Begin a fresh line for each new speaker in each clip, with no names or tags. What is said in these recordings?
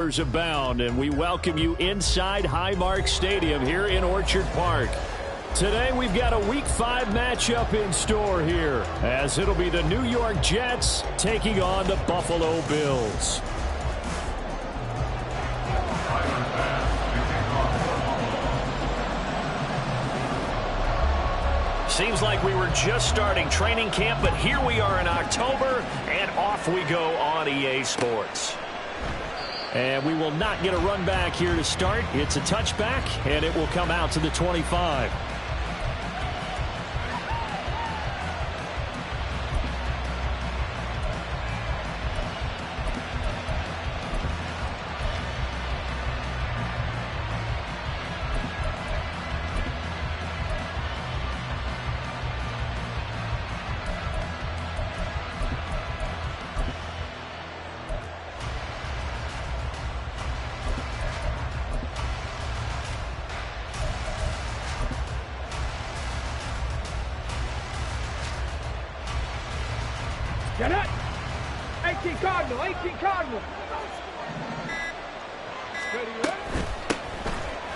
Abound, and we welcome you inside Highmark Stadium here in Orchard Park. Today we've got a Week 5 matchup in store here, as it'll be the New York Jets taking on the Buffalo Bills. Seems like we were just starting training camp, but here we are in October, and off we go on EA Sports. And we will not get a run back here to start. It's a touchback, and it will come out to the 25.
Get it! 18 Cardinal, 18 Cardinal.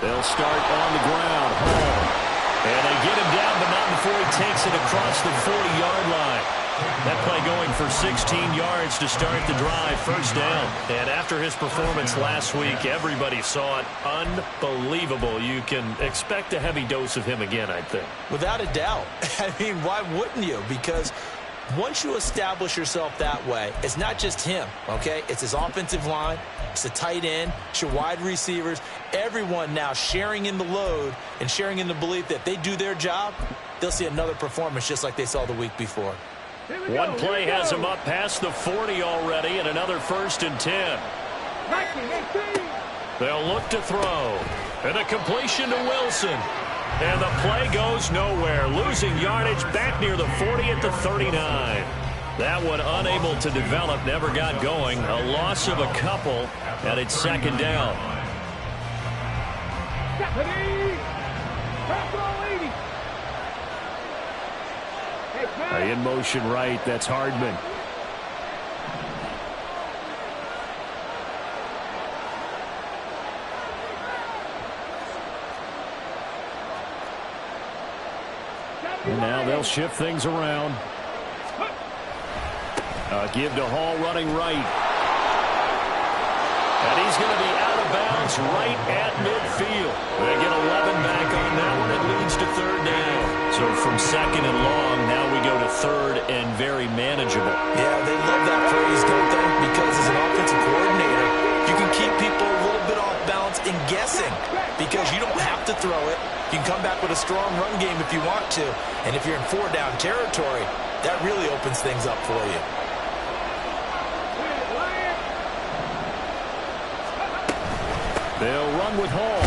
They'll start on the ground, home. And they get him down, but not before he takes it across the 40-yard line. That play going for 16 yards to start the drive, first down. And after his performance last week, everybody saw it. Unbelievable. You can expect a heavy dose of him again, I think.
Without a doubt. I mean, why wouldn't you? Because once you establish yourself that way, it's not just him, okay? It's his offensive line, it's the tight end, it's your wide receivers, everyone now sharing in the load and sharing in the belief that they do their job, they'll see another performance just like they saw the week before.
One play has him up past the 40 already, and another 1st and 10.
19, 18.
They'll look to throw. And a completion to Wilson. And the play goes nowhere, losing yardage back near the 40 at the 39. That one unable to develop, never got going. A loss of a couple, and it's 2nd down. In motion right, that's Hardman. And now they'll shift things around. Give to Hall running right. And he's going to be out of bounds right at midfield. They get 11 back on that one. It leads to 3rd down. So from 2nd and long, now we go to 3rd and very manageable.
Yeah, they love that phrase, don't they? Because as an offensive coordinator, you can keep people a little bit off balance and guessing because you don't have to throw it. You can come back with a strong run game if you want to. And if you're in 4-down territory, that really opens things up for you.
They'll run with Hall.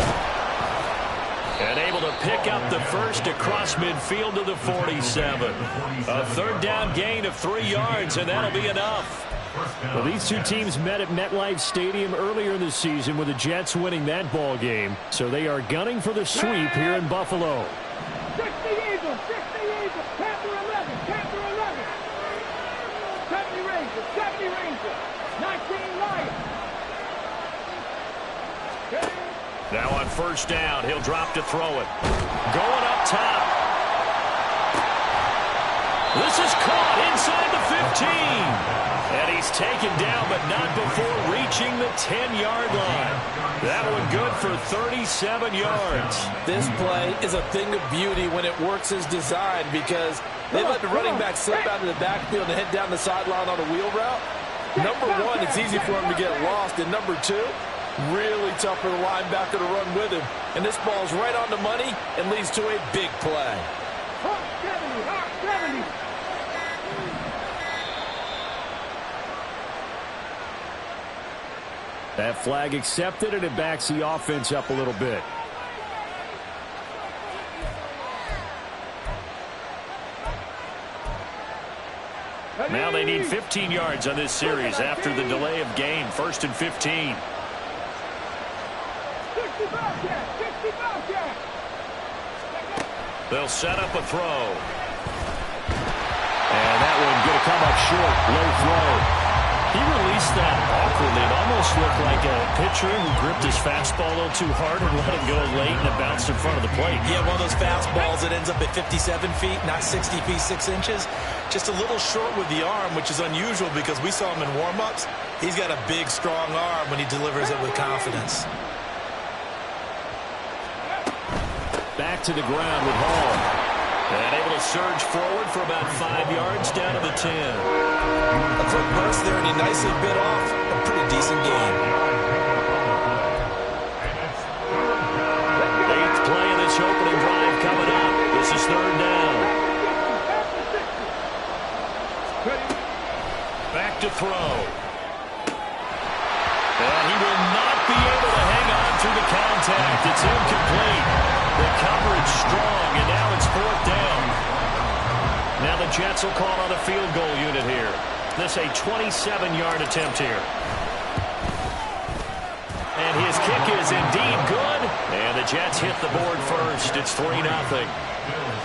And able to pick up the first across midfield to the 47. A 3rd down gain of 3 yards, and that'll be enough. Well, these two teams met at MetLife Stadium earlier in the season with the Jets winning that ball game. So they are gunning for the sweep here in Buffalo.
60 Eagles, 60 Eagles, Panther 11, Panther 11. 70 Rangers, 70 Rangers, 19 Lions.
Now on 1st down, he'll drop to throw it. Going up top. This is caught inside the 15. And he's taken down, but not before reaching the 10-yard line. That one good for 37 yards.
This play is a thing of beauty when it works as designed because they let the running back slip out of the backfield and head down the sideline on a wheel route. Number one, it's easy for him to get lost. And number two, really tough for the linebacker to run with him. And this ball's right on the money and leads to a big play.
Hawk 70, Hawk 70.
That flag accepted, and it backs the offense up a little bit. Now they need 15 yards on this series after the delay of game. 1st and 15.
60 Bobcat.
They'll set up a throw. And that one going to come up short. Low throw. He released that awkwardly. It almost looked like a pitcher who gripped his fastball a little too hard and let it go late, and it bounced in front of the plate.
Yeah, one of those fastballs that ends up at 57 feet, not 60 feet, 6 inches. Just a little short with the arm, which is unusual because we saw him in warm-ups. He's got a big, strong arm when he delivers it with confidence.
Back to the ground with Hall. And able to surge forward for about 5 yards down to the 10.
A quick burst there, and he nicely bit off a pretty decent gain.
8th play of this opening drive coming up. This is 3rd down. Back to throw. And he will not be able to hang on through the contact. It's incomplete. The coverage strong, and now it's 4th down. Now the Jets will call on a field goal unit here. This a 27-yard attempt here. And his kick is indeed good. And the Jets hit the board first. It's 3-0.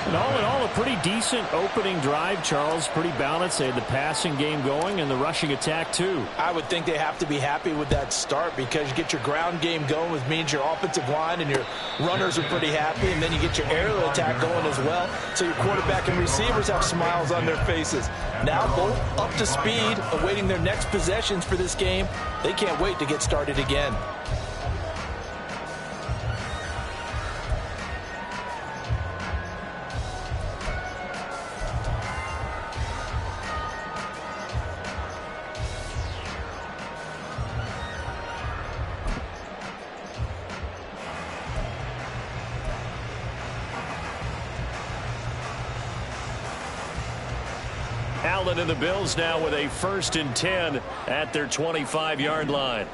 And all in all, a pretty decent opening drive, Charles. Pretty balanced. They had the passing game going and the rushing attack, too.
I would think they have to be happy with that start because you get your ground game going, which means your offensive line and your runners are pretty happy, and then you get your aerial attack going as well. So your quarterback and receivers have smiles on their faces. Now both up to speed, awaiting their next possessions for this game. They can't wait to get started again.
Allen and the Bills now with a 1st and 10 at their 25-yard line.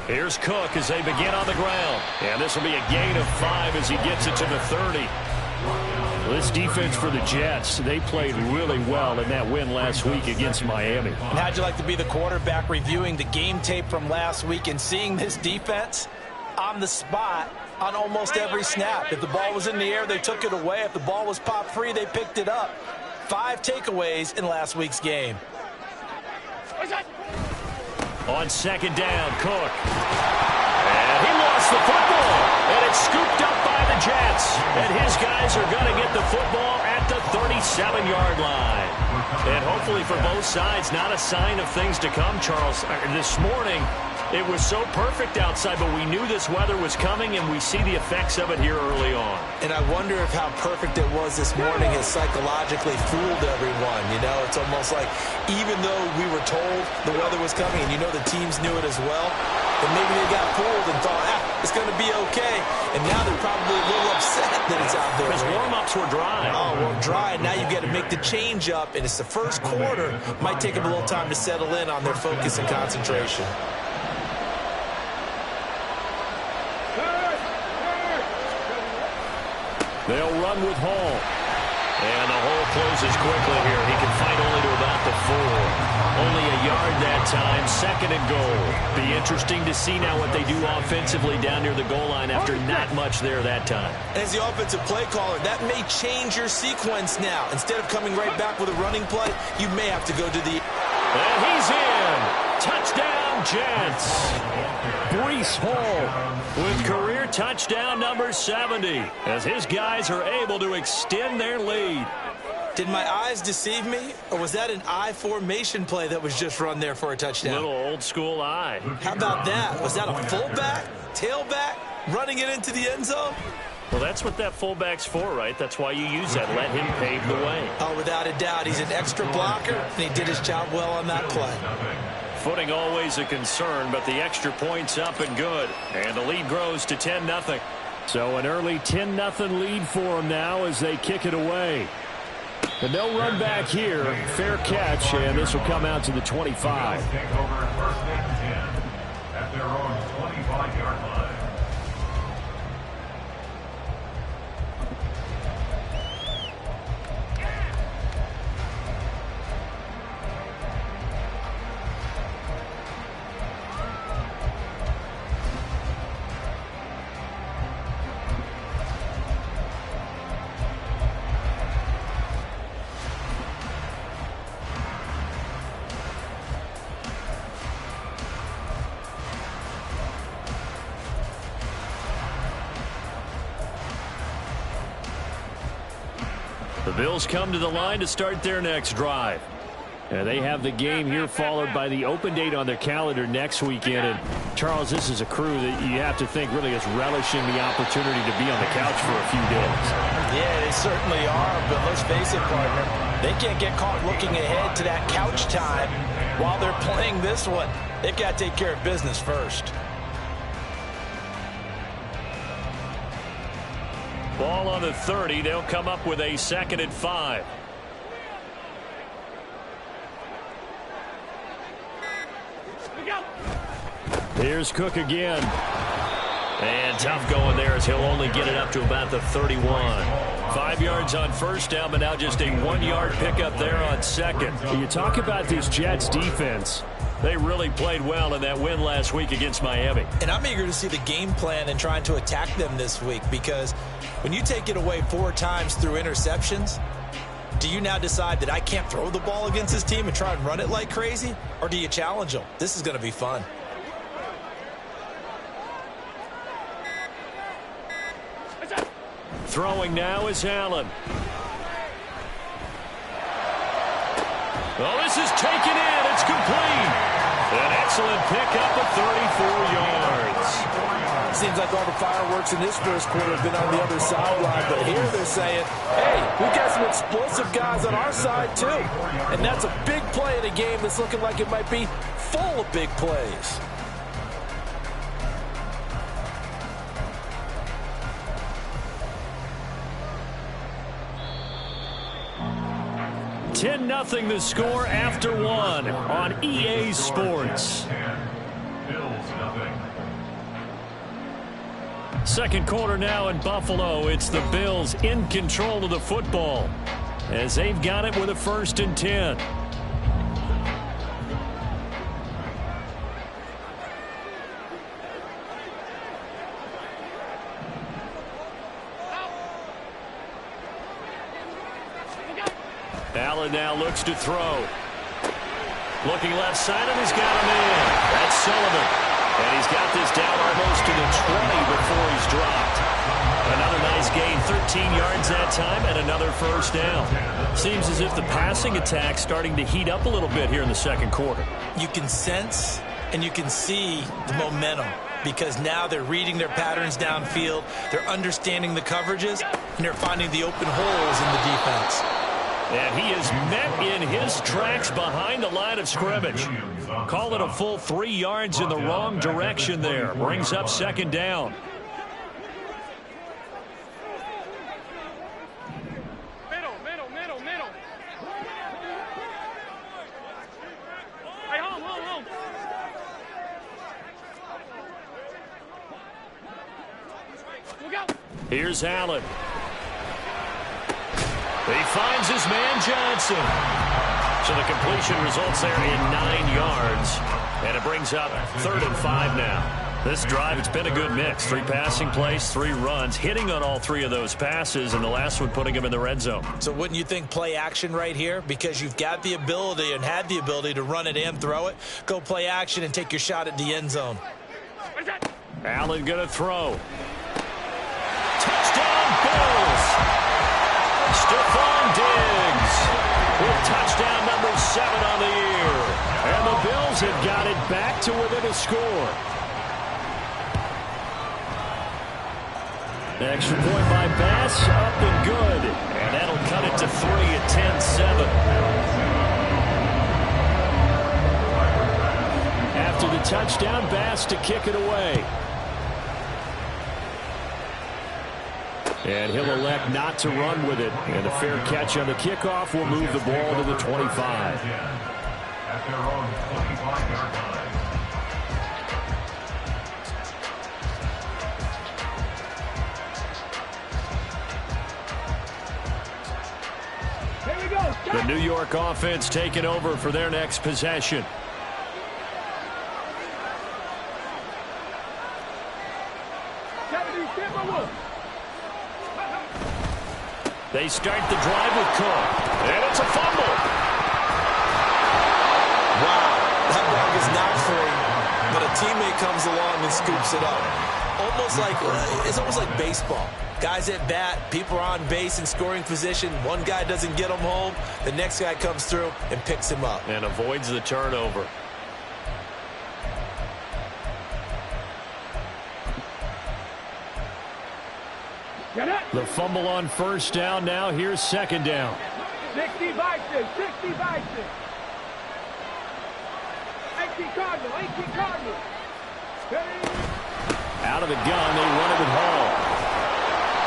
Here's Cook as they begin on the ground. And this will be a gain of 5 as he gets it to the 30. This defense for the Jets, they played really well in that win last week against Miami.
And how'd you like to be the quarterback reviewing the game tape from last week and seeing this defense on the spot on almost every snap? If the ball was in the air, they took it away. If the ball was popped free, they picked it up. 5 takeaways in last week's game.
On 2nd down, Cook. And he lost the football. And it's scooped up by the Jets. And his guys are going to get the football at the 37-yard line. And hopefully for both sides, not a sign of things to come, Charles. This morning, it was so perfect outside, but we knew this weather was coming, and we see the effects of it here early on.
And I wonder if how perfect it was this morning has psychologically fooled everyone. You know, it's almost like even though we were told the weather was coming, and you know the teams knew it as well, then maybe they got fooled and thought, it's going to be okay. And now they're probably a little upset that it's out there.
Because warm-ups were dry.
Oh, well, dry. Now you got to make the change up, and it's the first quarter. Might take them a little time to settle in on their focus and concentration.
They'll run with Hall. And the hole closes quickly here. He can fight only to about the 4. Only a yard that time. 2nd and goal. Be interesting to see now what they do offensively down near the goal line after not much there that time.
As the offensive play caller, that may change your sequence now. Instead of coming right back with a running play, you may have to go to the...
And he's in. Touchdown, Jets. Breece Hall with career touchdown number 70 as his guys are able to extend their lead.
Did my eyes deceive me, or was that an I formation play that was just run there for a touchdown?
Little old school eye.
How about that? Was that a fullback, tailback, running it into the end zone?
Well, that's what that fullback's for, right? That's why you use that. Let him pave the way.
Oh, without a doubt. He's an extra blocker, and he did his job well on that play.
Footing always a concern, but the extra point's up and good. And the lead grows to 10-0. So an early 10-0 lead for them now as they kick it away. And they'll run back here. Fair catch, and this will come out to the 25.
Take over 1st and 10 at their own 25-yard line.
The Bills come to the line to start their next drive. And they have the game here followed by the open date on their calendar next weekend. And, Charles, this is a crew that you have to think really is relishing the opportunity to be on the couch for a few days.
Yeah, they certainly are, but let's face it, partner. They can't get caught looking ahead to that couch time while they're playing this one. They've got to take care of business first.
Ball on the 30. They'll come up with a 2nd and 5. Here's Cook again. And tough going there as he'll only get it up to about the 31. 5 yards on first down, but now just a 1-yard pickup there on 2nd. You talk about this Jets defense. They really played well in that win last week against Miami.
And I'm eager to see the game plan and trying to attack them this week, because when you take it away 4 times through interceptions, do you now decide that I can't throw the ball against this team and try and run it like crazy? Or do you challenge them? This is going to be fun.
Throwing now is Allen. Oh, this is taken in. It's complete. An excellent pickup of 34 yards.
Seems like all the fireworks in this first quarter have been on the other sideline, but here they're saying, hey, we've got some explosive guys on our side too. And that's a big play in a game that's looking like it might be full of big plays.
10-0 the score after 1 on EA Sports. Second quarter now in Buffalo. It's the Bills in control of the football as they've got it with a 1st and 10. Allen now looks to throw. Looking left side, and he's got him in. That's Sullivan. And he's got this down almost to the 20 before he's dropped. Another nice gain, 13 yards that time, and another 1st down. Seems as if the passing attack's starting to heat up a little bit here in the second quarter.
You can sense and you can see the momentum, because now they're reading their patterns downfield, they're understanding the coverages, and they're finding the open holes in the defense.
And he is met in his tracks behind the line of scrimmage. Call it a full 3 yards in the wrong direction there. Brings up 2nd down.
Middle. Hey, hold. Look out.
Here's Allen. He finds his man Johnson. So the completion results there in 9 yards. And it brings up 3rd and 5 now. This drive, it's been a good mix. 3 passing plays, 3 runs, hitting on all 3 of those passes, and the last one putting him in the red zone.
So wouldn't you think play action right here? Because you've got the ability and had the ability to run it and throw it. Go play action and take your shot at the end zone.
Allen going to throw. Touchdown, Bills! Stephon Diggs with touchdown number 7 on the year. And the Bills have got it back to within a score. Extra point by Bass, up and good. And that'll cut it to 3 at 10-7. After the touchdown, Bass to kick it away. And he'll elect not to run with it. And a fair catch on the kickoff will move the ball to the 25.
At their own 25-yard line.
Here we go. Stop.
The New York offense taking over for their next possession. They start the drive with Cook. And it's a fumble.
Wow, that ball is not free, but a teammate comes along and scoops it up. It's almost like baseball.
Guys at bat, people are on base in scoring position. One guy doesn't get him home. The next guy comes through and picks him up.
And avoids the turnover. The fumble on first down now. Here's second down.
60 Vikings, 60 Vikings. 18 Cardinal, 18 Cardinal.
Out of the gun, they run it with Hall.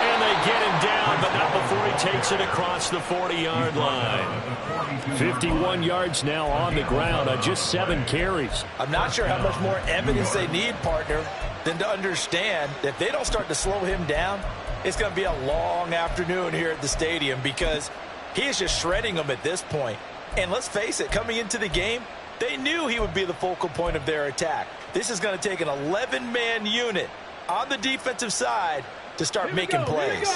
And they get him down, but not before he takes it across the 40-yard line. 51 yards now on the ground on just 7 carries.
I'm not sure how much more evidence they need, partner, than to understand that if they don't start to slow him down, it's going to be a long afternoon here at the stadium because he is just shredding them at this point. And let's face it, coming into the game, they knew he would be the focal point of their attack. This is going to take an 11-man unit on the defensive side to start making plays.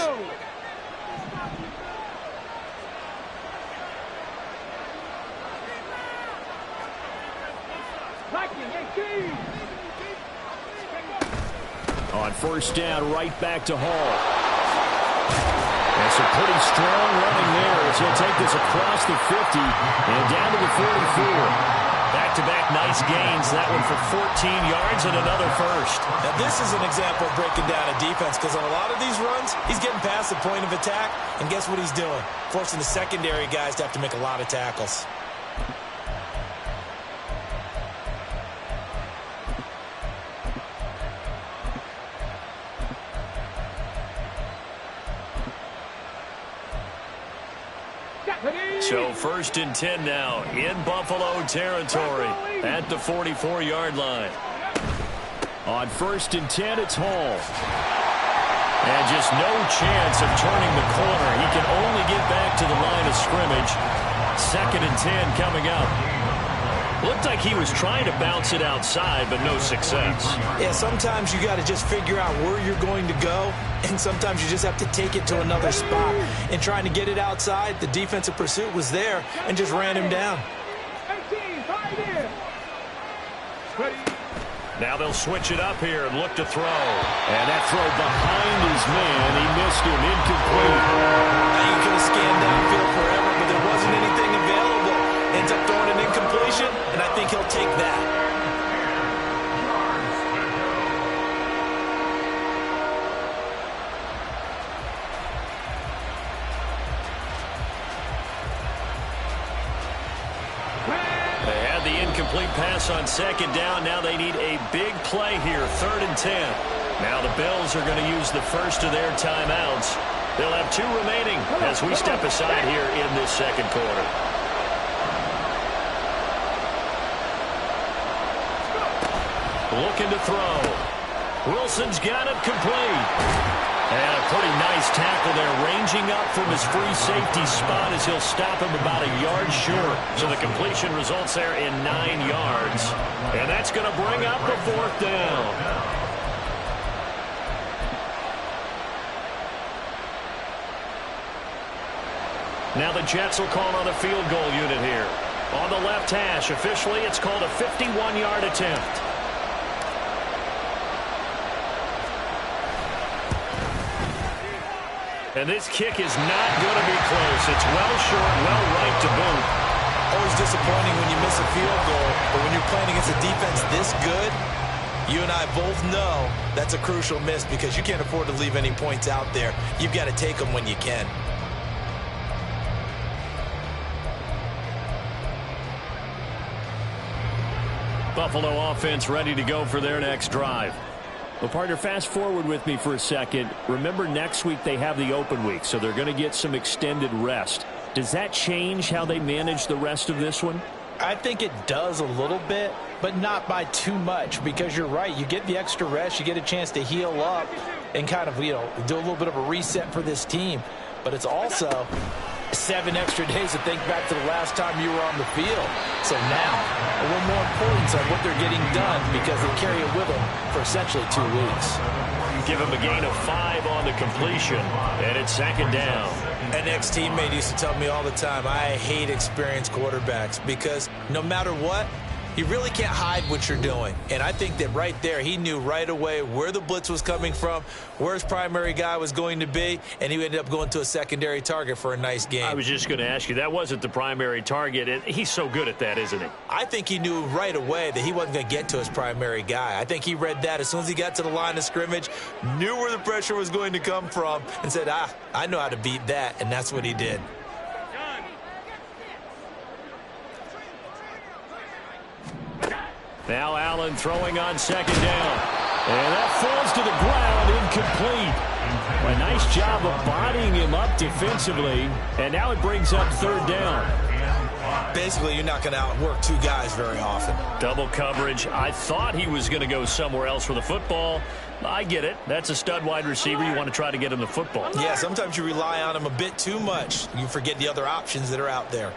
On first down, right back to Hall. And some pretty strong running there as he'll take this across the 50 and down to the 44. Back-to-back nice gains. That one for 14 yards and another first.
Now, this is an example of breaking down a defense because on a lot of these runs, he's getting past the point of attack, and guess what he's doing? Forcing the secondary guys to have to make a lot of tackles.
So first and 10 now in Buffalo territory at the 44-yard line. On first and 10, it's Hall. And just no chance of turning the corner. He can only get back to the line of scrimmage. Second and 10 coming up. Looked like he was trying to bounce it outside, but no success.
Yeah, sometimes you got to just figure out where you're going to go, and sometimes you just have to take it to another spot. And trying to get it outside, the defensive pursuit was there and just ran him down.
Now they'll switch it up here and look to throw. And that throw behind his man, he missed him, incomplete.
Now you could have scanned downfield forever, but there wasn't anything available. Ends up throwing an incompletion, and I think he'll take that.
They had the incomplete pass on second down. Now they need a big play here, third and 10. Now the Bills are going to use the first of their timeouts. They'll have 2 remaining as we step aside here in this second quarter. Looking to throw. Wilson's got it complete. And a pretty nice tackle there, ranging up from his free safety spot as he'll stop him about a yard short. So the completion results there in 9 yards. And that's going to bring up the 4th down. Now the Jets will call on a field goal unit here. On the left hash, officially it's called a 51-yard attempt. And this kick is not going to be close. It's well short, well right to boot.
Always disappointing when you miss a field goal, but when you're playing against a defense this good, you and I both know that's a crucial miss because you can't afford to leave any points out there. You've got to take them when you can.
Buffalo offense ready to go for their next drive. Well, partner, fast forward with me for a second. Remember, next week they have the open week, so they're going to get some extended rest. Does that change how they manage the rest of this one?
I think it does a little bit, but not by too much because you're right. You get the extra rest. You get a chance to heal up and kind of, do a little bit of a reset for this team. But it's also 7 extra days to think back to the last time you were on the field. So now, a little more importance on what they're getting done because they carry it with them for essentially 2 weeks.
Give him a gain of 5 on the completion, and it's second down.
An ex-teammate used to tell me all the time, I hate experienced quarterbacks because no matter what, You really can't hide what you're doing. And I think that right there, he knew right away where the blitz was coming from, where his primary guy was going to be, and he ended up going to a secondary target for a nice game.
I was just going to ask you, that wasn't the primary target. And he's so good at that, isn't he?
I think he knew right away that he wasn't going to get to his primary guy. I think he read that as soon as he got to the line of scrimmage, knew where the pressure was going to come from, and said, I know how to beat that, and that's what he did.
Now Allen throwing on second down. And that falls to the ground, incomplete. A nice job of bodying him up defensively. And now it brings up third down.
Basically, you're not going to outwork two guys very often.
Double coverage. I thought he was going to go somewhere else with the football. I get it. That's a stud wide receiver. You want to try to get him the football.
Yeah, sometimes you rely on him a bit too much. You forget the other options that are out there.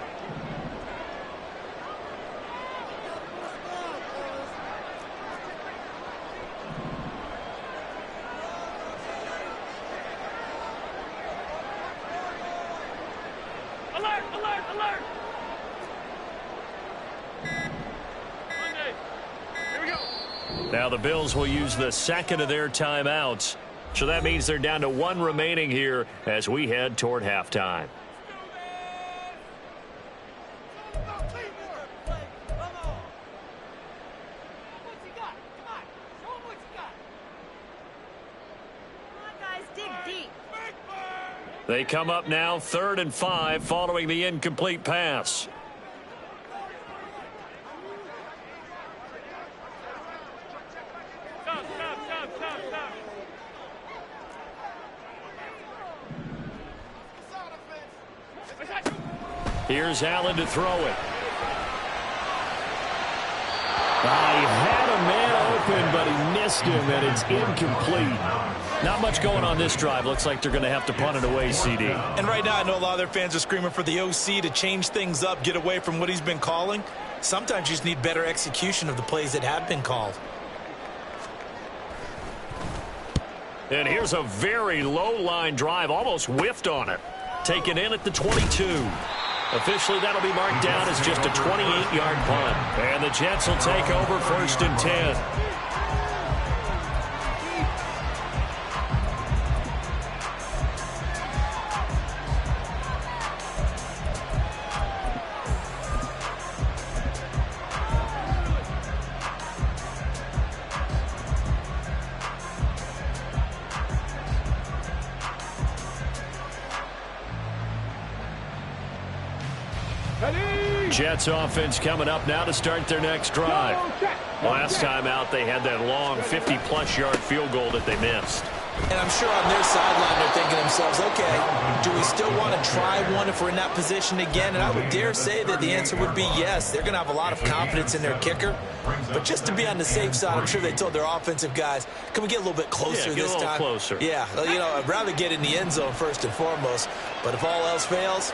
Alert, alert, alert! Here we go.
Now the Bills will use the second of their timeouts. So that means they're down to one remaining here as we head toward halftime. They come up now 3rd and 5 following the incomplete pass. Here's Allen to throw it. He had a man open, but he missed him, and it's incomplete. Not much going on this drive. Looks like they're going to have to punt it away, CD.
And right now, I know a lot of their fans are screaming for the OC to change things up, get away from what he's been calling. Sometimes you just need better execution of the plays that have been called.
And here's a very low-line drive, almost whiffed on it. Taken in at the 22. Officially, that'll be marked down as just a 28-yard punt. And the Jets will take over 1st and 10. Jets offense coming up now to start their next drive. Last time out, they had that long 50-plus yard field goal that they missed.
And I'm sure on their sideline they're thinking to themselves, okay, do we still want to try one if we're in that position again? And I would dare say that the answer would be yes. They're going to have a lot of confidence in their kicker. But just to be on the safe side, I'm sure they told their offensive guys, can we get a little bit closer this time?
Closer.
Yeah, you know, I'd rather get in the end zone first and foremost. But if all else fails,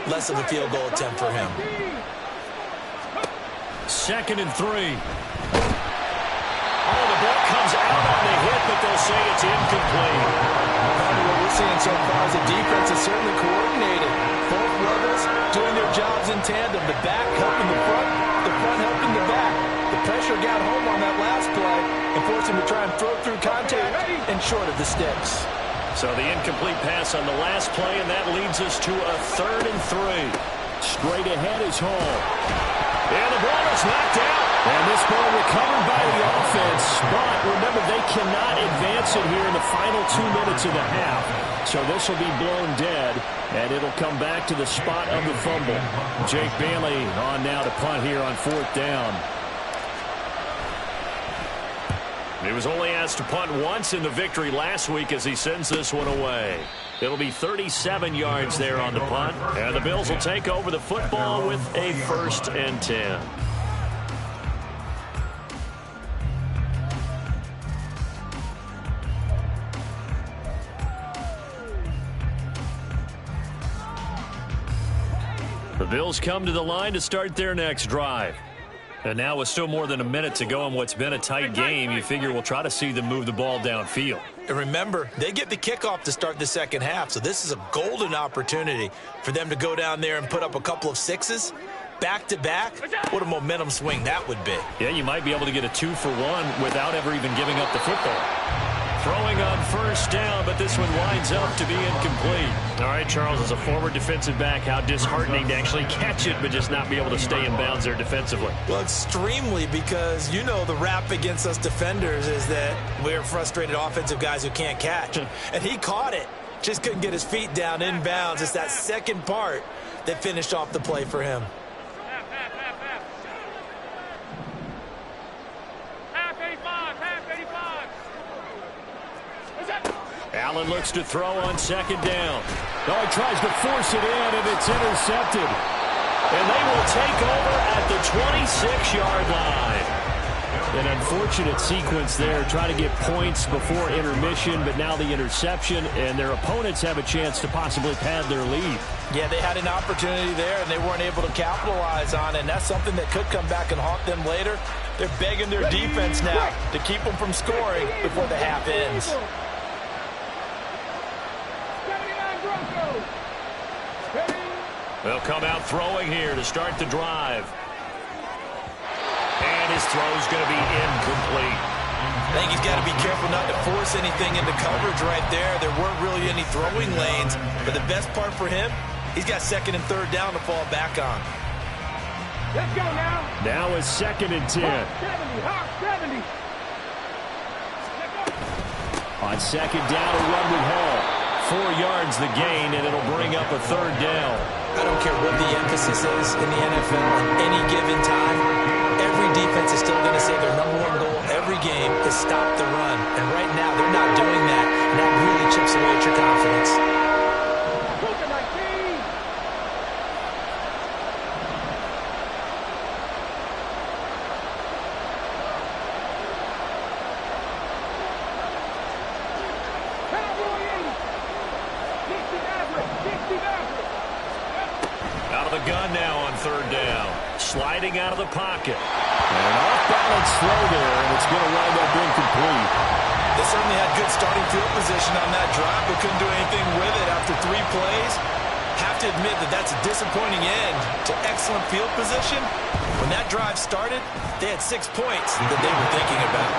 less of a field goal attempt for him.
2nd and 3. The ball comes out on the hit, but they'll say it's incomplete.
What we're seeing so far is the defense is certainly coordinated. Both levels doing their jobs in tandem. The back helping the front helping the back. The pressure got home on that last play and forced him to try and throw through contact and short of the sticks.
So the incomplete pass on the last play, and that leads us to a 3rd and 3. Straight ahead is Hall. And the ball is knocked out. And this ball recovered by the offense. But remember, they cannot advance it here in the final 2 minutes of the half. So this will be blown dead, and it'll come back to the spot of the fumble. Jake Bailey on now to punt here on 4th down. He was only asked to punt once in the victory last week as he sends this one away. It'll be 37 yards there on the punt, and the Bills will take over the football with a 1st and 10. The Bills come to the line to start their next drive. And now with still more than a minute to go in what's been a tight game, you figure we'll try to see them move the ball downfield.
And remember, they get the kickoff to start the second half, so this is a golden opportunity for them to go down there and put up a couple of sixes back-to-back, what a momentum swing that would be.
Yeah, you might be able to get a 2-for-1 without ever even giving up the football. Throwing on first down, but this one winds up to be incomplete. All right, Charles, as a former defensive back, how disheartening to actually catch it, but just not be able to stay in bounds there defensively.
Well, extremely, because you know the rap against us defenders is that we're frustrated offensive guys who can't catch. And he caught it. Just couldn't get his feet down in bounds. It's that second part that finished off the play for him.
Allen looks to throw on second down. Oh, he tries to force it in, and it's intercepted. And they will take over at the 26-yard line. An unfortunate sequence there, trying to get points before intermission, but now the interception, and their opponents have a chance to possibly pad their lead.
Yeah, they had an opportunity there, and they weren't able to capitalize on it, and that's something that could come back and haunt them later. They're begging their defense now to keep them from scoring before the half ends.
They'll come out throwing here to start the drive. And his throw's going to be incomplete.
I think he's got to be careful not to force anything into coverage right there. There weren't really any throwing lanes. But the best part for him, he's got second and third down to fall back on.
Let's go now.
Now is second and 10.
Hawk 70.
On second down, a run with Hall. 4 yards the gain, and it'll bring up a third down.
I don't care what the emphasis is in the NFL at any given time. Every defense is still going to say their number one goal every game is stop the run. And right now, they're not doing that, and that really chips away at your confidence.
Sliding out of the pocket. And an off-balance throw there, and it's going to wind up incomplete.
They certainly had good starting field position on that drive, but couldn't do anything with it after 3 plays. Have to admit that that's a disappointing end to excellent field position. When that drive started, they had 6 points that they were thinking about.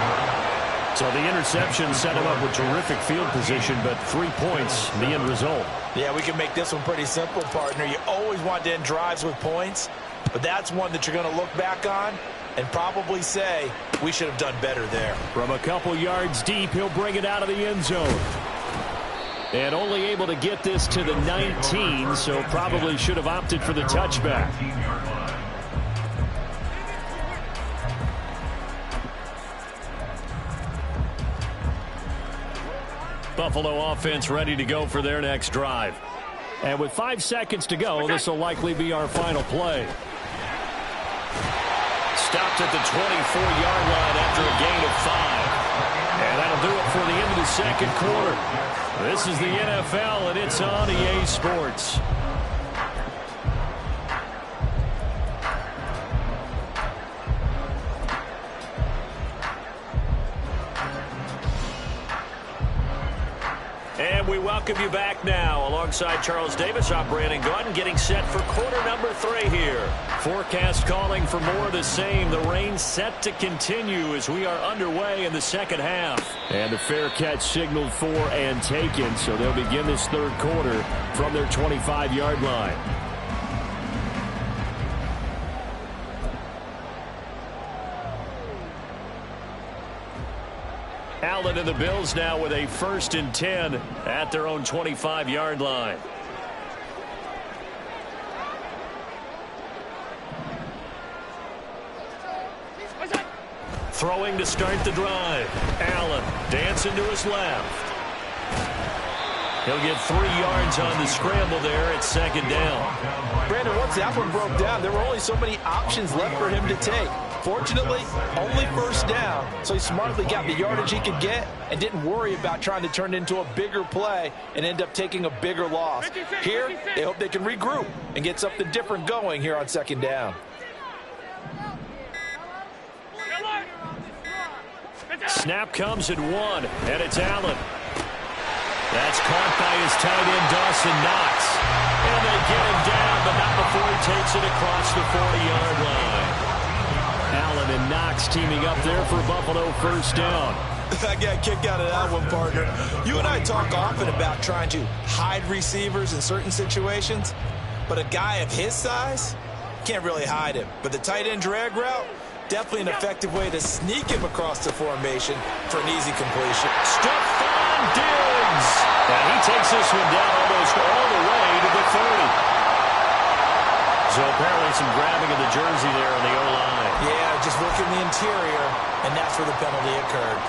So the interception set him up with terrific field position, but 3 points, the end result.
Yeah, we can make this one pretty simple, partner. You always want to end drives with points. But that's one that you're going to look back on and probably say, we should have done better there.
From a couple yards deep, he'll bring it out of the end zone. And only able to get this to the 19, so probably should have opted for the touchback. Buffalo offense ready to go for their next drive. And with 5 seconds to go, this will likely be our final play. Stopped at the 24-yard line after a gain of 5. And that'll do it for the end of the second quarter. This is the NFL, and it's on EA Sports. And we welcome you back now. Alongside Charles Davis, I'm Madden Gods, getting set for quarter number 3 here. Forecast calling for more of the same. The rain set to continue as we are underway in the second half. And the fair catch signaled for and taken, so they'll begin this third quarter from their 25-yard line. Allen and the Bills now with a 1st and 10 at their own 25-yard line. Throwing to start the drive. Allen dancing to his left. He'll get 3 yards on the scramble there at second down.
Brandon, once that one broke down, there were only so many options left for him to take. Fortunately, only 1st down, so he smartly got the yardage he could get and didn't worry about trying to turn it into a bigger play and end up taking a bigger loss. Here, they hope they can regroup and get something different going here on second down.
Snap comes at 1, and it's Allen. That's caught by his tight end, Dawson Knox. And they get him down, but not before he takes it across the 40-yard line. Allen and Knox teaming up there for Buffalo first down.
I got a kick out of that one, partner. You and I talk often about trying to hide receivers in certain situations, but a guy of his size can't really hide him. But the tight end drag route, definitely an effective way to sneak him across the formation for an easy completion.
Stephon Diggs! And he takes this one down almost all the way to the 30. So apparently some grabbing of the jersey there on the O-line.
Yeah, just working the interior, and that's where the penalty occurred.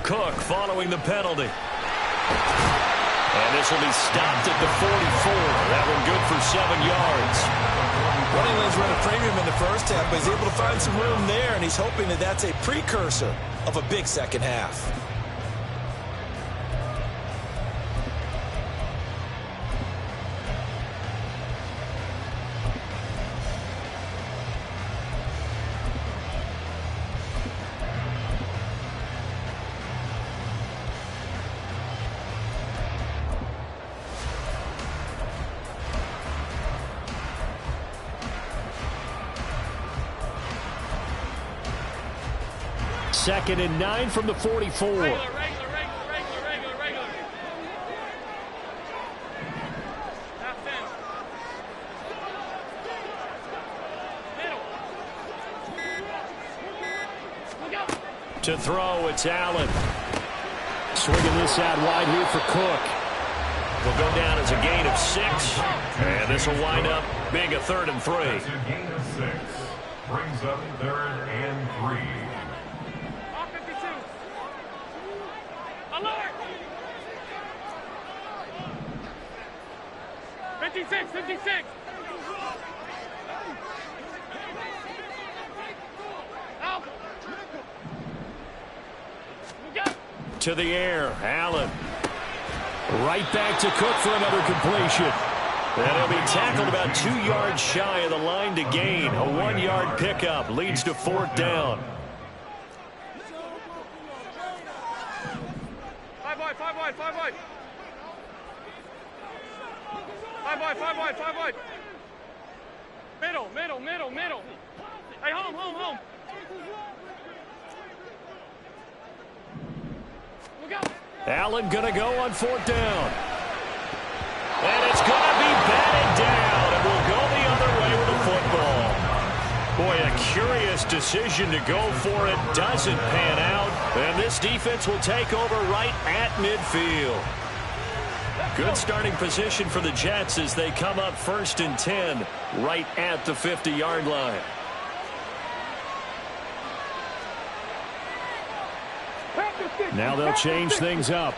Cook following the penalty. And this will be stopped at the 44. That one good for 7 yards.
Running lanes were at a premium in the first half, but he's able to find some room there, and he's hoping that that's a precursor of a big second half.
Second and 9 from the 44.
Regular.
To throw, it's Allen. Swinging this out wide here for Cook. Will go down as a gain of 6. And this will wind up being a 3rd and 3.
That's a gain of 6. Brings up 3rd and 3.
56. Out.
To the air, Allen. Right back to Cook for another completion. And he'll be tackled about 2 yards shy of the line to gain. A 1-yard pickup leads to 4th down.
5 wide. 5 wide. Middle. Hey, home. Look out.
Allen gonna go on 4th down. And it's gonna be batted down. And will go the other way with the football. Boy, a curious decision to go for it. Doesn't pan out. And this defense will take over right at midfield. Good starting position for the Jets as they come up 1st and 10 right at the 50-yard line. Now they'll change things up.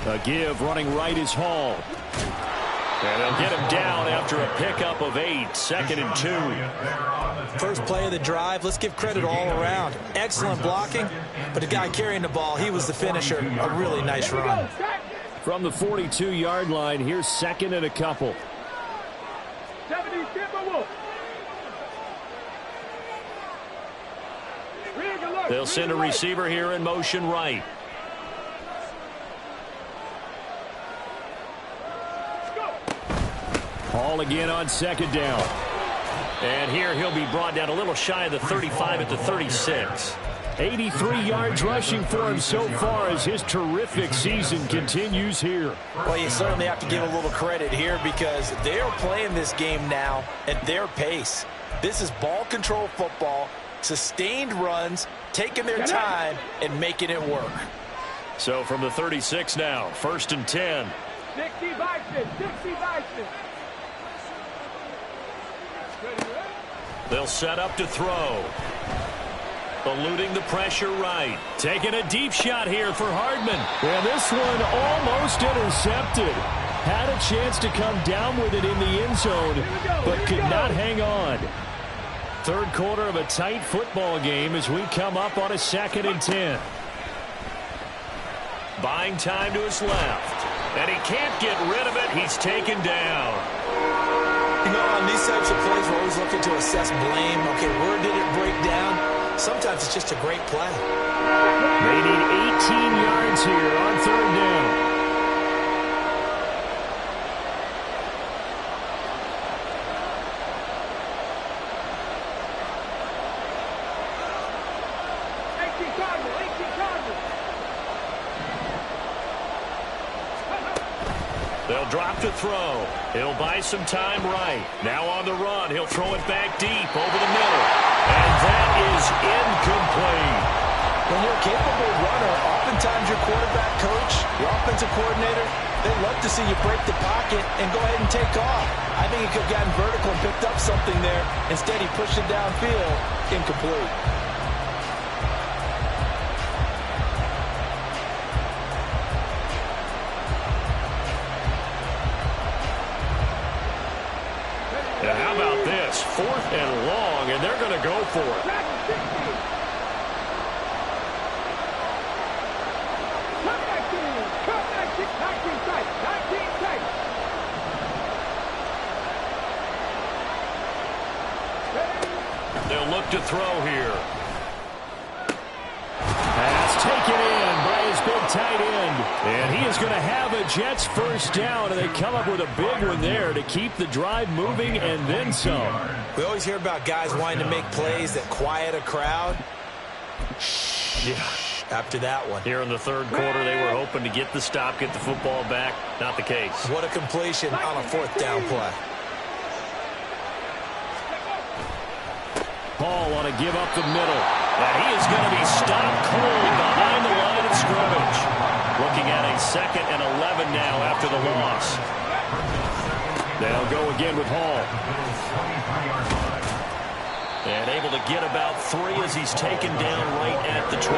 A give running right is Hall. And they'll get him down after a pickup of 8, 2nd and 2.
First play of the drive, let's give credit all around. Excellent blocking, but the guy carrying the ball, he was the finisher. A really nice run.
From the 42-yard line, here's 2nd and a couple. They'll send a receiver here in motion right. Hall again on 2nd down. And here he'll be brought down a little shy of the 35 at the 36. 83 yards rushing for him so far as his terrific season continues here.
Well, you certainly have to give a little credit here because they're playing this game now at their pace. This is ball control football, sustained runs, taking their time and making it work.
So from the 36 now, 1st and 10.
60 Bison.
They'll set up to throw. Eluding the pressure right. Taking a deep shot here for Hardman. And this one almost intercepted. Had a chance to come down with it in the end zone, but could not hang on. third quarter of a tight football game as we come up on a 2nd and 10. Buying time to his left. And he can't get rid of it. He's taken down.
You know, on these types of plays, we're always looking to assess blame. Okay, where did it break down? Sometimes it's just a great play.
They need 18 yards here on 3rd down. They'll drop to throw. He'll buy some time right. Now on the run. He'll throw it back deep over the middle. And that is incomplete.
When you're a capable runner, oftentimes your quarterback coach, your offensive coordinator, they love to see you break the pocket and go ahead and take off. I think he could have gotten vertical and picked up something there. Instead, he pushed it downfield. Incomplete.
Now how about this? 4th and long, and they're going to go for it. They'll look to throw here. Pass taken in by his big tight end. And he is going to have a Jets first down, and they come up with a big one there to keep the drive moving and then some.
We always hear about guys wanting to make plays that quiet a crowd. Shh. Yeah. After that one.
Here in the 3rd quarter, they were hoping to get the stop, get the football back. Not the case.
What a completion on a 4th down play.
Paul on a give up the middle. And he is going to be stopped cold behind the line of scrimmage. Looking at a 2nd and 11 now after the loss. They'll go again with Hall. And able to get about 3 as he's taken down right at the 20.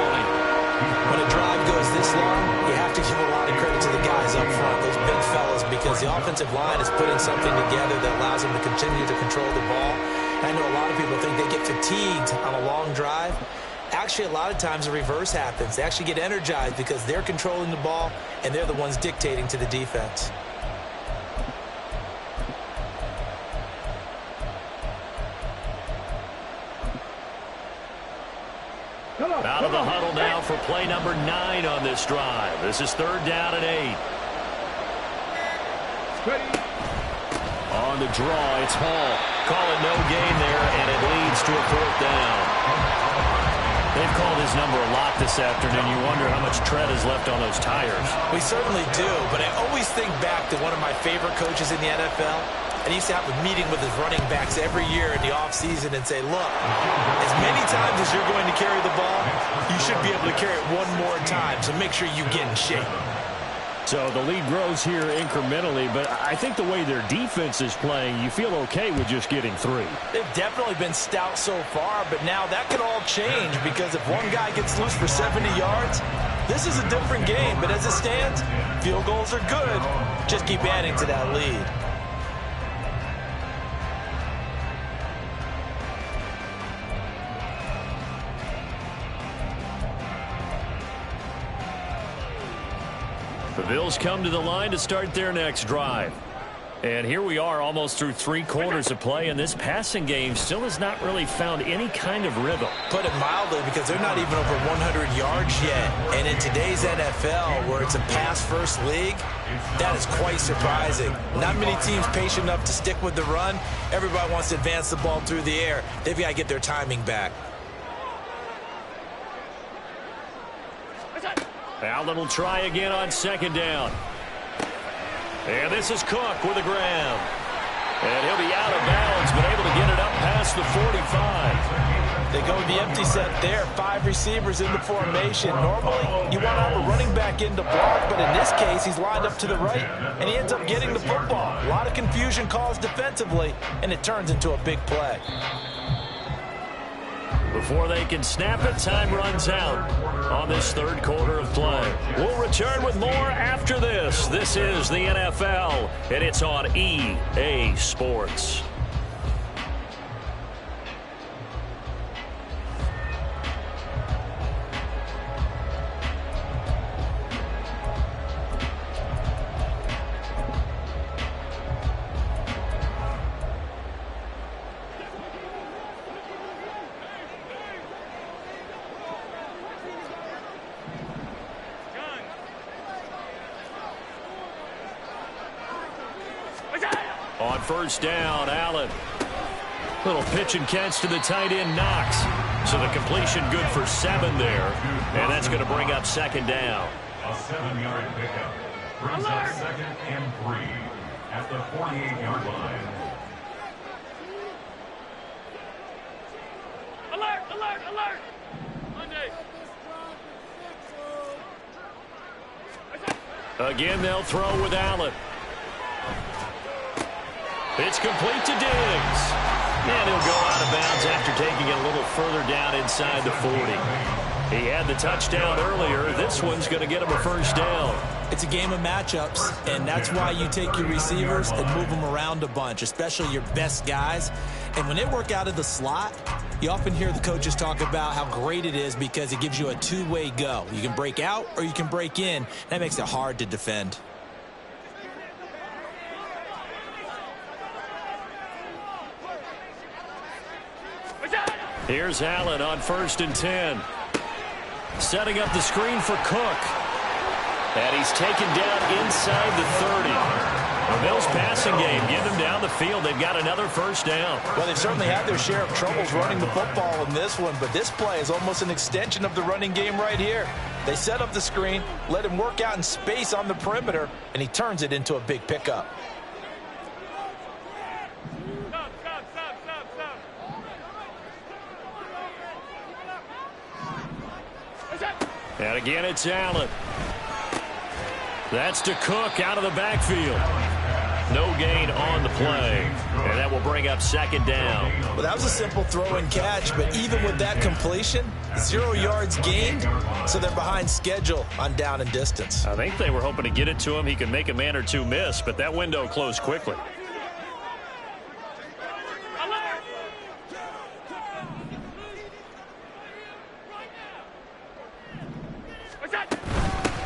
When a drive goes this long, you have to give a lot of credit to the guys up front, those big fellas, because the offensive line is putting something together that allows them to continue to control the ball. I know a lot of people think they get fatigued on a long drive. Actually, a lot of times the reverse happens. They actually get energized because they're controlling the ball, and they're the ones dictating to the defense.
Out of the huddle now for play number 9 on this drive. This is 3rd down and 8. On the draw, it's Hall. Call it no gain there, and it leads to a 4th down. They've called his number a lot this afternoon. You wonder how much tread is left on those tires.
We certainly do, but I always think back to one of my favorite coaches in the NFL. And he used to have a meeting with his running backs every year in the offseason and say, look, as many times as you're going to carry the ball, you should be able to carry it one more time, so make sure you get in shape.
So the lead grows here incrementally, but I think the way their defense is playing, you feel okay with just getting 3.
They've definitely been stout so far, but now that could all change because if one guy gets loose for 70 yards, this is a different game. But as it stands, field goals are good. Just keep adding to that lead.
The Bills come to the line to start their next drive. And here we are almost through 3 quarters of play, and this passing game still has not really found any kind of rhythm.
Put it mildly, because they're not even over 100 yards yet. And in today's NFL, where it's a pass-first league, that is quite surprising. Not many teams patient enough to stick with the run. Everybody wants to advance the ball through the air. They've got to get their timing back.
Allen will try again on 2nd down. And this is Cook with a grab. And he'll be out of bounds, but able to get it up past the 45.
They go with the empty set there. 5 receivers in the formation. Normally, you want to have a running back in to block, but in this case, he's lined up to the right, and he ends up getting the football. A lot of confusion caused defensively, and it turns into a big play.
Before they can snap it, time runs out on this 3rd quarter of play. We'll return with more after this. This is the NFL, and it's on EA Sports. On first down, Allen. Little pitch and catch to the tight end, Knox. So the completion good for 7 there. And that's going to bring up second down.
A 7-yard pickup brings up 2nd and 3 at the 48-yard line.
Alert, alert, alert! Monday.
Again, they'll throw with Allen. It's complete to Diggs. And he'll go out of bounds after taking it a little further down inside the 40. He had the touchdown earlier. This one's going to get him a first down.
It's a game of matchups, and that's why you take your receivers and move them around a bunch, especially your best guys. And when they work out of the slot, you often hear the coaches talk about how great it is because it gives you a two-way go. You can break out or you can break in. That makes it hard to defend.
Here's Allen on 1st and 10. Setting up the screen for Cook. And he's taken down inside the 30. The Bills passing game, get them down the field. They've got another first down.
Well, they've certainly had their share of troubles running the football in this one, but this play is almost an extension of the running game right here. They set up the screen, let him work out in space on the perimeter, and he turns it into a big pickup.
And again, it's Allen. That's to Cook out of the backfield. No gain on the play. And that will bring up second down.
Well, that was a simple throw and catch, but even with that completion, 0 yards gained, so they're behind schedule on down and distance.
I think they were hoping to get it to him. He could make a man or two miss, but that window closed quickly.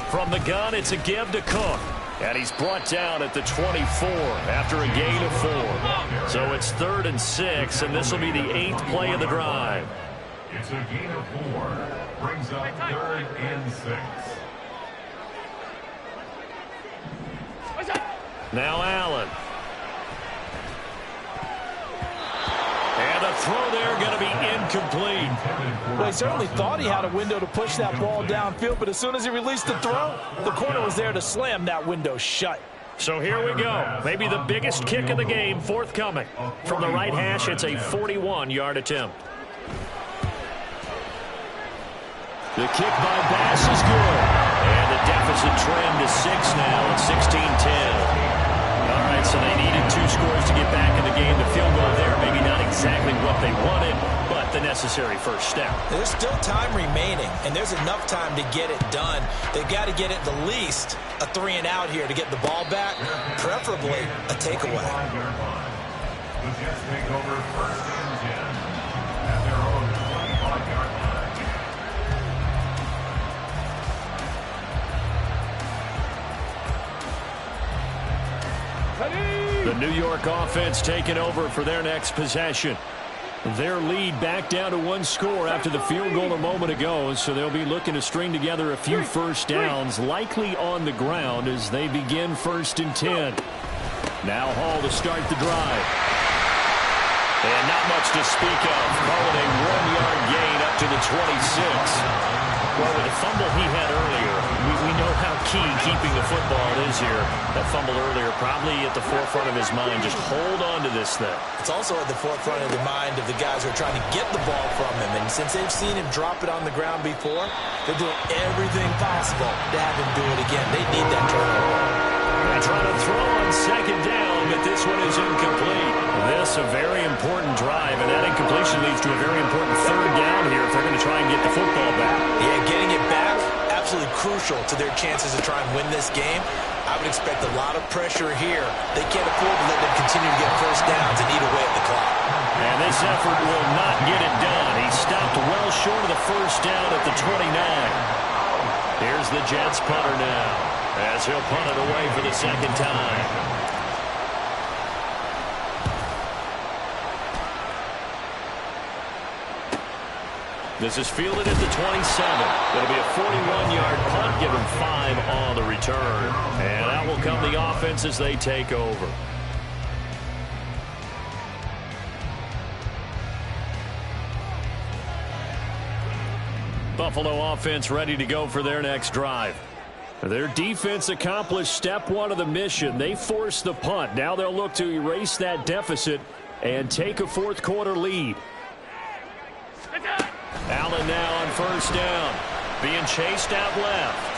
From the gun, it's a give to Cook. And he's brought down at the 24 after a gain of 4. So it's 3rd and 6, and this will be the 8th play of the drive.
It's a gain of 4. Brings up 3rd and 6.
Now Allen. And the throw there going to be incomplete.
Well, he certainly thought he had a window to push that ball downfield, but as soon as he released the throw, the corner was there to slam that window shut.
So here we go. Maybe the biggest kick of the game forthcoming. From the right hash, it's a 41-yard attempt. The kick by Bass is good. And the deficit trimmed to 6 now at 16-10. All right, so they needed 2 scores to get back in the game. The field goal there, maybe not exactly what they wanted, but the necessary first step.
There's still time remaining, and there's enough time to get it done. They've got to get it the least a 3 and out here to get the ball back, preferably a takeaway.
The Jets take over 1st and 10 at their own 25-yard line.
The New York offense taking over for their next possession. Their lead back down to 1 score after the field goal a moment ago, so they'll be looking to string together a few first downs, likely on the ground as they begin 1st and 10. Now Hall to start the drive. And not much to speak of. Calling a 1-yard gain up to the 26. Well, with the fumble he had earlier, we know how key keeping the football is here. That fumble earlier probably at the forefront of his mind. Just hold on to this thing.
It's also at the forefront of the mind of the guys who are trying to get the ball from him. And since they've seen him drop it on the ground before, they're doing everything possible to have him do it again. They need that turnover.
They're trying to throw on 2nd down, but this one is incomplete. This a very important drive, and that incompletion leads to a very important 3rd down here if they're going to try and get the football back.
Yeah, getting it back, absolutely crucial to their chances to try and win this game. I would expect a lot of pressure here. They can't afford to let them continue to get first downs and eat away at the clock.
And this effort will not get it done. He stopped well short of the first down at the 29. Here's the Jets punter now, as he'll punt it away for the 2nd time. This is fielded at the 27. It'll be a 41-yard punt, give him 5 on the return. And out will come the offense as they take over. Buffalo offense ready to go for their next drive. Their defense accomplished step one of the mission. They forced the punt. Now they'll look to erase that deficit and take a fourth-quarter lead. Allen now on first down. Being chased out left.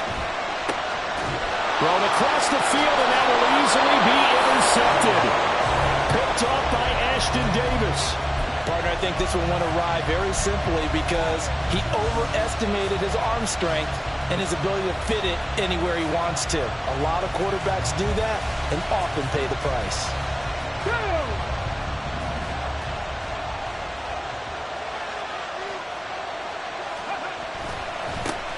Thrown across the field, and that will easily be intercepted. Picked off by Ashton Davis.
Partner, I think this one went awry very simply because he overestimated his arm strength and his ability to fit it anywhere he wants to. A lot of quarterbacks do that and often pay the price.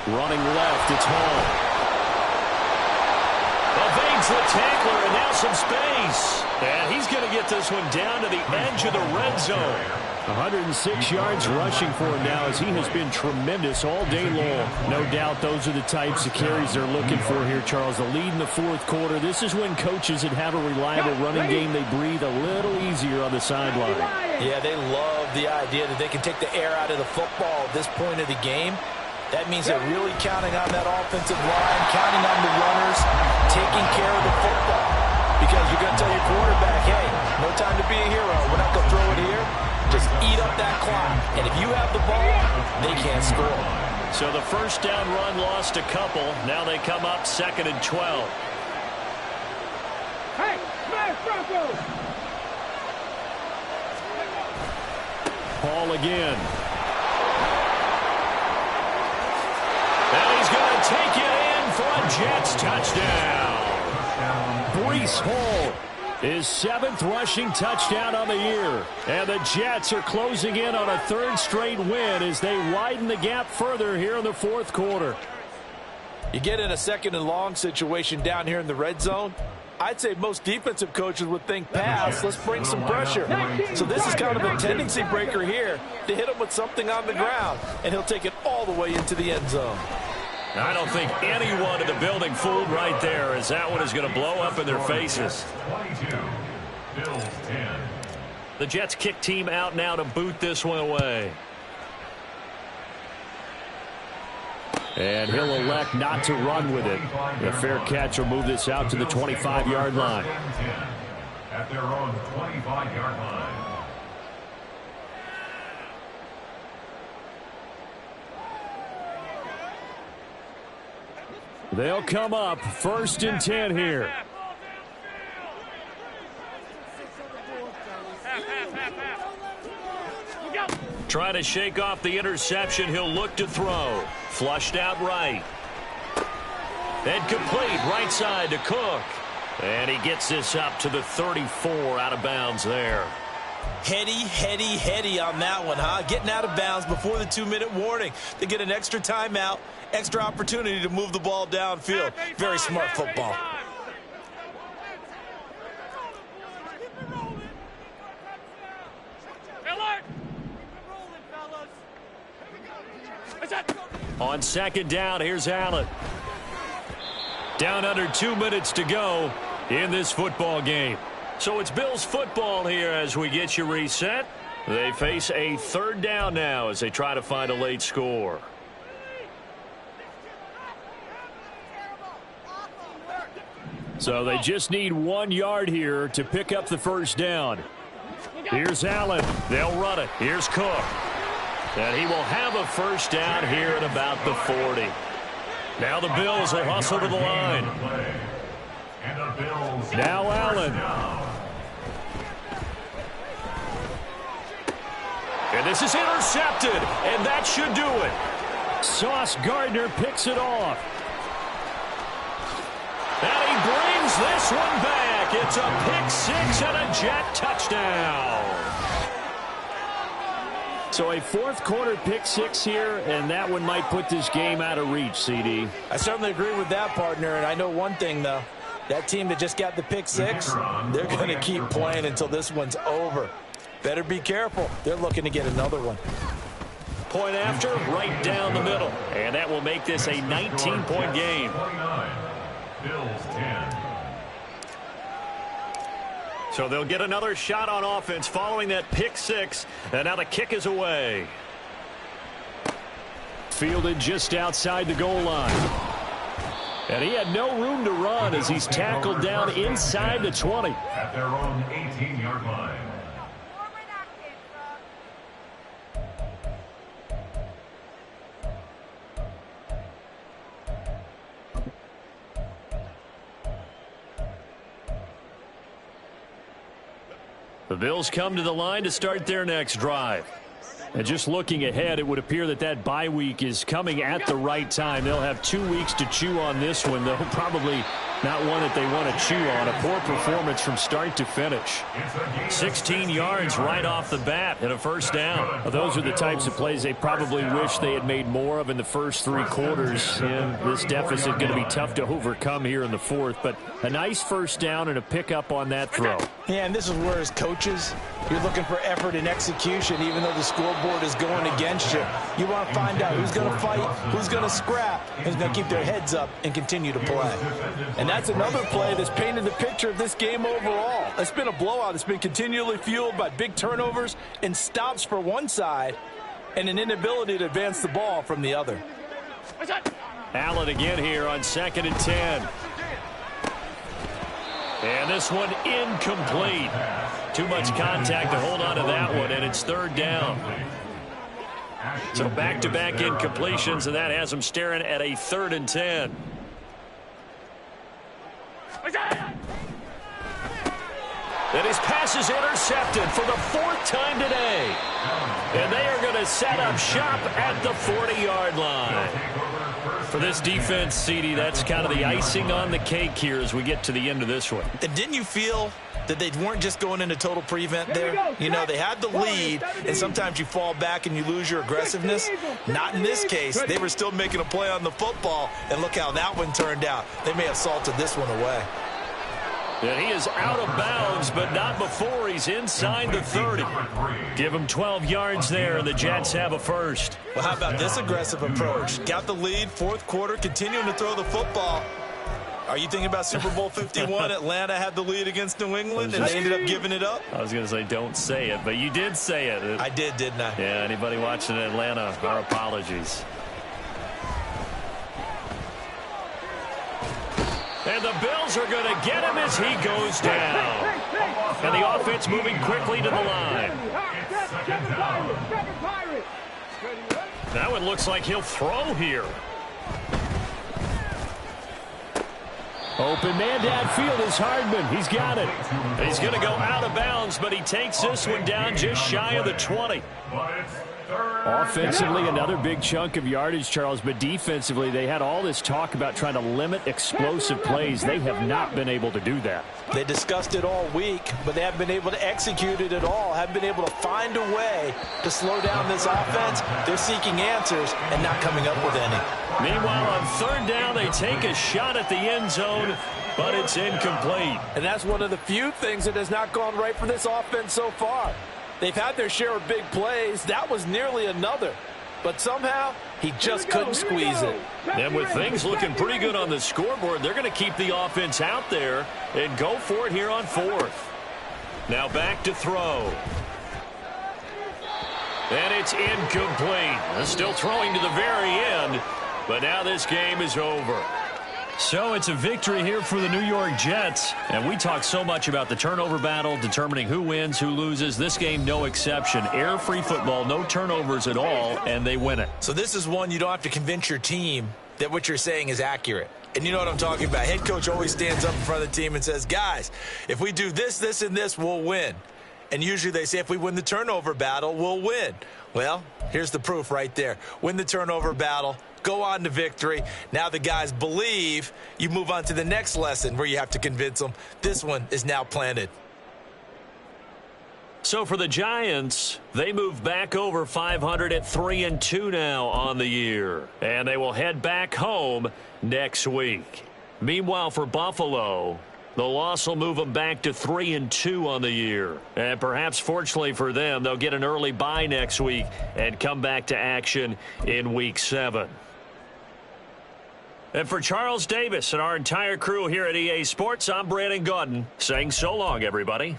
Running left, it's Hall. Evades the tackler, and now some space. And he's going to get this one down to the edge of the red zone. 106 yards rushing for him now as he has been tremendous all day long. No doubt those are the types of carries they're looking for here, Charles. The lead in the fourth quarter. This is when coaches that have a reliable running game, they breathe a little easier on the sideline.
Yeah, they love the idea that they can take the air out of the football at this point of the game. That means they're really counting on that offensive line, counting on the runners, taking care of the football. Because you're going to tell your quarterback, hey, no time to be a hero. We're not going to throw it here. Just eat up that clock. And if you have the ball, they can't score.
So the first down run lost a couple. Now they come up 2nd and 12.
Hey, smash Broncos!
Hall again. And he's going to take it in for a Jets touchdown. Breece Hall, his 7th rushing touchdown on the year. And the Jets are closing in on a 3rd straight win as they widen the gap further here in the fourth quarter.
You get in a 2nd and long situation down here in the red zone. I'd say most defensive coaches would think pass. Let's bring some pressure. So this is kind of a tendency breaker here to hit him with something on the ground. And he'll take it all the way into the end zone.
I don't think anyone in the building fooled right there as that one is going to blow up in their faces.
22, Bills 10.
The Jets kick team out now to boot this one away. And he'll elect not to run with it. A fair catch will move this out to the 25-yard line.
At their own 25-yard line.
They'll come up 1st and 10 here. Trying to shake off the interception. He'll look to throw. Flushed out right. And complete right side to Cook. And he gets this up to the 34 out of bounds there.
Heady on that one, huh? Getting out of bounds before the 2-minute warning. They get an extra timeout, extra opportunity to move the ball downfield. Very smart football.
On 2nd down, here's Allen. Down under 2 minutes to go in this football game. So it's Bills football here as we get you reset. They face a 3rd down now as they try to find a late score. So they just need 1 yard here to pick up the first down. Here's Allen. They'll run it. Here's Cook. And he will have a first down here at about the 40. Now the Bills will hustle to the line. Now Allen. And this is intercepted, and that should do it. Sauce Gardner picks it off. And he brings this one back. It's a pick-6 and a Jet touchdown. So a fourth-quarter pick-6 here, and that one might put this game out of reach, CD.
I certainly agree with that, partner, and I know one thing, though. That team that just got the pick-6, they're going to keep playing until this one's over. Better be careful. They're looking to get another one.
Point after, right down the middle. And that will make this a 19-point game.
29, Bills 10.
So they'll get another shot on offense following that pick-6. And now the kick is away. fielded just outside the goal line. And he had no room to run as he's tackled down inside the 20.
At their own 18-yard line.
The Bills come to the line to start their next drive. And just looking ahead, it would appear that bye week is coming at the right time. They'll have 2 weeks to chew on this one, though probably not one that they want to chew on. A poor performance from start to finish. 16 yards right off the bat and a first down. Well, those are the types of plays they probably wish they had made more of in the first 3 quarters. And this deficit going to be tough to overcome here in the fourth. But a nice first down and a pickup on that throw.
Yeah, and this is where as coaches, you're looking for effort and execution, even though the scoreboard is going against you. You want to find out who's going to fight, who's going to scrap, and who's going to keep their heads up and continue to play.
And that's another play that's painted the picture of this game overall. It's been a blowout. It's been continually fueled by big turnovers and stops for one side and an inability to advance the ball from the other.
Allen again here on 2nd and 10. And this one incomplete. Too much contact to hold on to that one, and it's 3rd down. So back-to-back incompletions, and that has them staring at a 3rd and 10. And his pass is intercepted for the 4th time today. And they are going to set up shop at the 40-yard line. For this defense, CD, that's kind of the icing on the cake here as we get to the end of this one.
And didn't you feel that they weren't just going into total prevent there? You know, they had the lead, and sometimes you fall back and you lose your aggressiveness. Not in this case. They were still making a play on the football, and look how that one turned out. They may have salted this one away.
And he is out of bounds, but not before he's inside the 30. Give him 12 yards there, and the Jets have a first.
Well, how about this aggressive approach? Got the lead, 4th quarter, continuing to throw the football. Are you thinking about Super Bowl 51? Atlanta had the lead against New England, and they ended up giving it up?
I was going to say don't say it, but you did say it.
I did, didn't I?
Yeah, anybody watching Atlanta, our apologies. And the Bills are going to get him as he goes down. And the offense moving quickly to the line. That one looks like he'll throw here. Open man downfield is Hardman. He's got it. And he's going to go out of bounds, but he takes this one down just shy of the 20. Offensively, another big chunk of yardage, Charles, but defensively, they had all this talk about trying to limit explosive plays. They have not been able to do that.
They discussed it all week, but they haven't been able to execute it at all, haven't been able to find a way to slow down this offense. They're seeking answers and not coming up with any.
Meanwhile, on 3rd down, they take a shot at the end zone, but it's incomplete.
And that's one of the few things that has not gone right for this offense so far. They've had their share of big plays. That was nearly another. But somehow, he just couldn't squeeze it.
And with things looking pretty good on the scoreboard, they're going to keep the offense out there and go for it here on 4th. Now back to throw. And it's incomplete. Still throwing to the very end, but now this game is over. So it's a victory here for the New York Jets. And we talk so much about the turnover battle, determining who wins, who loses. This game, no exception. Error-free football, no turnovers at all, and they win it.
So this is one you don't have to convince your team that what you're saying is accurate. And you know what I'm talking about. Head coach always stands up in front of the team and says, guys, if we do this, this, and this, we'll win. And usually they say if we win the turnover battle, we'll win. Well, here's the proof right there. Win the turnover battle. Go on to victory. Now the guys believe. You move on to the next lesson where you have to convince them. This one is now planted.
So for the Giants, they move back over 500 at 3-2 now on the year. And they will head back home next week. Meanwhile, for Buffalo, the loss will move them back to 3-2 on the year. And perhaps fortunately for them, they'll get an early bye next week and come back to action in Week 7. And for Charles Davis and our entire crew here at EA Sports, I'm Madden Gods saying so long, everybody.